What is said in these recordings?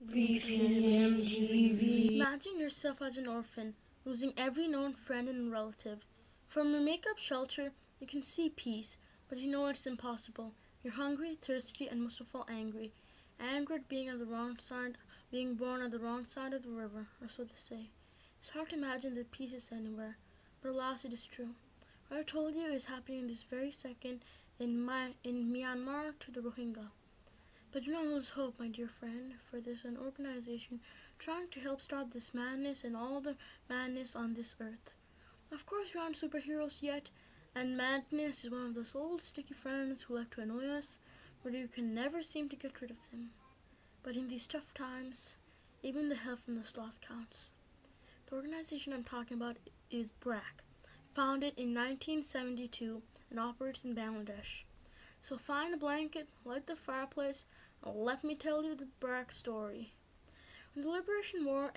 BPMTV. Imagine yourself as an orphan, losing every known friend and relative. From your makeup shelter, you can see peace, but you know it's impossible. You're hungry, thirsty, and most of all angry. Angry at being born on the wrong side of the river, or so they say. It's hard to imagine that peace is anywhere, but alas, it is true. What I told you is happening this very second in Myanmar to the Rohingya. But do not lose hope, my dear friend, for there's an organization trying to help stop this madness and all the madness on this earth. Of course, we aren't superheroes yet, and madness is one of those old sticky friends who like to annoy us, but you can never seem to get rid of them. But in these tough times, even the help from the sloth counts. The organization I'm talking about is BRAC, founded in 1972 and operates in Bangladesh. So find a blanket, light the fireplace, and let me tell you the BRAC story. When the Liberation War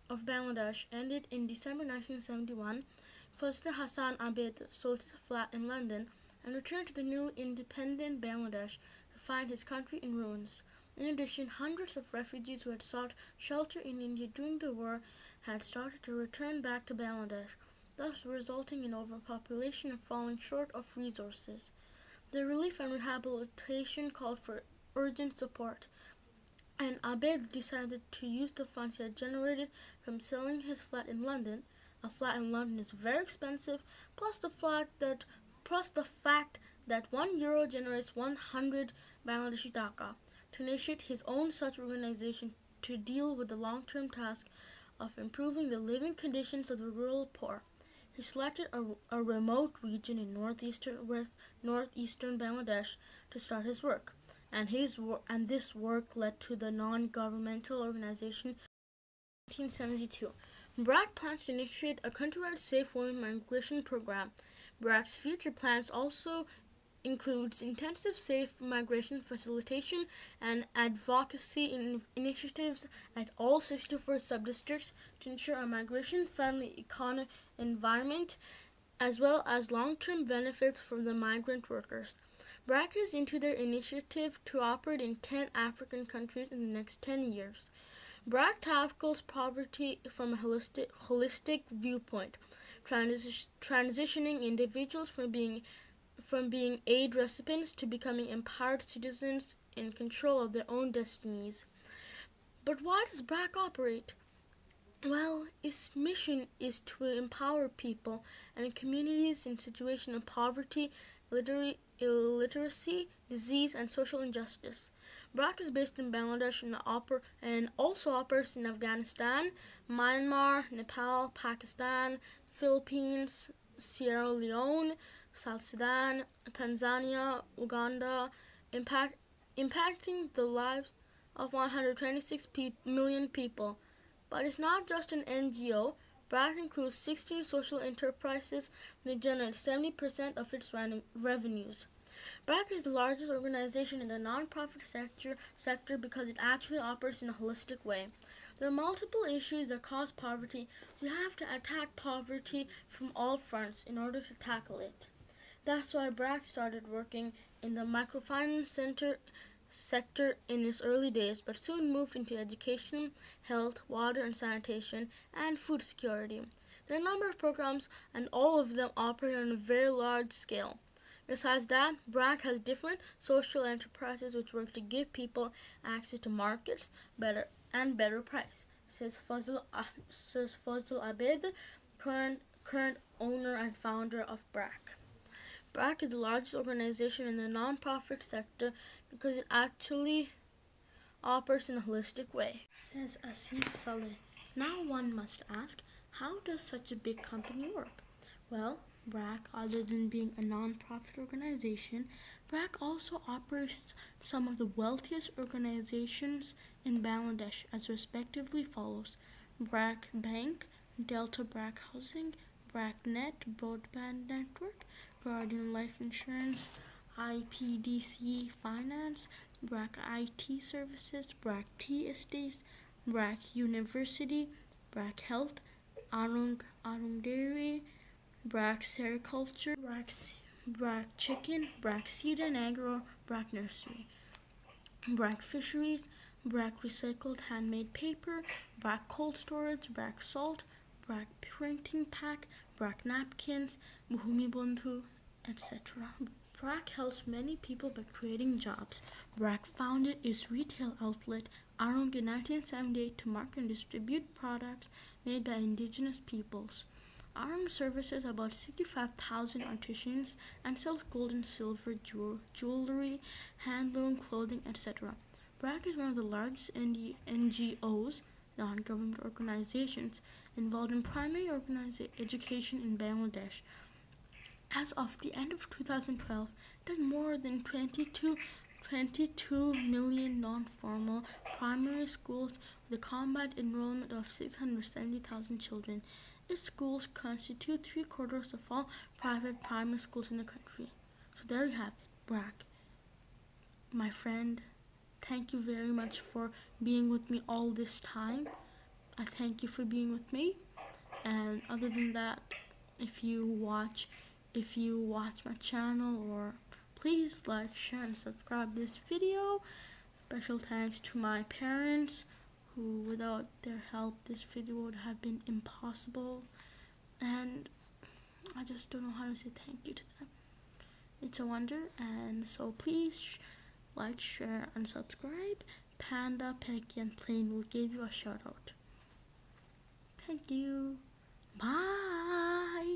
of Bangladesh ended in December 1971, President Hassan Abid sold his flat in London and returned to the new independent Bangladesh to find his country in ruins. In addition, hundreds of refugees who had sought shelter in India during the war had started to return back to Bangladesh, thus resulting in overpopulation and falling short of resources. The relief and rehabilitation called for urgent support, and Abed decided to use the funds he had generated from selling his flat in London. A flat in London is very expensive, plus the fact that €1 generates 100 Bangladeshi taka, to initiate his own such organization to deal with the long-term task of improving the living conditions of the rural poor. He selected a remote region in northeastern Bangladesh to start his work, and this work led to the non-governmental organization 1972. BRAC plans to initiate a countrywide safe women migration program. BRAC's future plans also includes intensive safe migration facilitation and advocacy initiatives at all 64 sub-districts to ensure a migration-friendly environment, as well as long-term benefits for the migrant workers. BRAC is into their initiative to operate in 10 African countries in the next 10 years. BRAC tackles poverty from a holistic viewpoint, transitioning individuals from being aid recipients to becoming empowered citizens in control of their own destinies. But why does BRAC operate? Well, its mission is to empower people and communities in situations of poverty, illiteracy, disease, and social injustice. BRAC is based in Bangladesh and also operates in Afghanistan, Myanmar, Nepal, Pakistan, Philippines, Sierra Leone, South Sudan, Tanzania, Uganda, impacting the lives of 126 million people. But it's not just an NGO. BRAC includes 16 social enterprises that generate 70% of its revenues. BRAC is the largest organization in the non-profit sector because it actually operates in a holistic way. There are multiple issues that cause poverty, so you have to attack poverty from all fronts in order to tackle it. That's why BRAC started working in the microfinance sector in its early days, but soon moved into education, health, water and sanitation, and food security. There are a number of programs, and all of them operate on a very large scale. Besides that, BRAC has different social enterprises which work to give people access to markets better price, says Fazl Abed, current owner and founder of BRAC. BRAC is the largest organization in the non-profit sector because it actually operates in a holistic way, says Asif Saleh. Now one must ask, how does such a big company work? Well, BRAC, other than being a non-profit organization, BRAC also operates some of the wealthiest organizations in Bangladesh as respectively follows: BRAC Bank, Delta BRAC Housing, BRACnet Broadband Network, Guardian Life Insurance, IPDC Finance, BRAC IT Services, BRAC Tea Estates, BRAC University, BRAC Health, Arung Dairy, BRAC Sericulture, BRAC Chicken, BRAC Seed and Agro, BRAC Nursery, BRAC Fisheries, BRAC recycled handmade paper, BRAC cold storage, BRAC salt, BRAC printing pack, BRAC napkins, Bhumi Bondhu, etc. BRAC helps many people by creating jobs. BRAC founded its retail outlet Arong in 1978 to market and distribute products made by indigenous peoples. Arong services about 65,000 artisans and sells gold and silver jewelry, handloom, clothing, etc. BRAC is one of the largest NGOs, non-government organizations, involved in primary education in Bangladesh. As of the end of 2012, there are more than 22 million non-formal primary schools with a combined enrollment of 670,000 children. Its schools constitute 3/4 of all private primary schools in the country. So there you have it, BRAC. My friend, thank you very much for being with me all this time. I thank you for being with me. And other than that, if you watch my channel, or please like, share, and subscribe this video. Special thanks to my parents, who without their help this video would have been impossible, and I just don't know how to say thank you to them. It's a wonder. And so please like, share, and subscribe. Panda, Peggy, and Plain will give you a shout out. Thank you. Bye.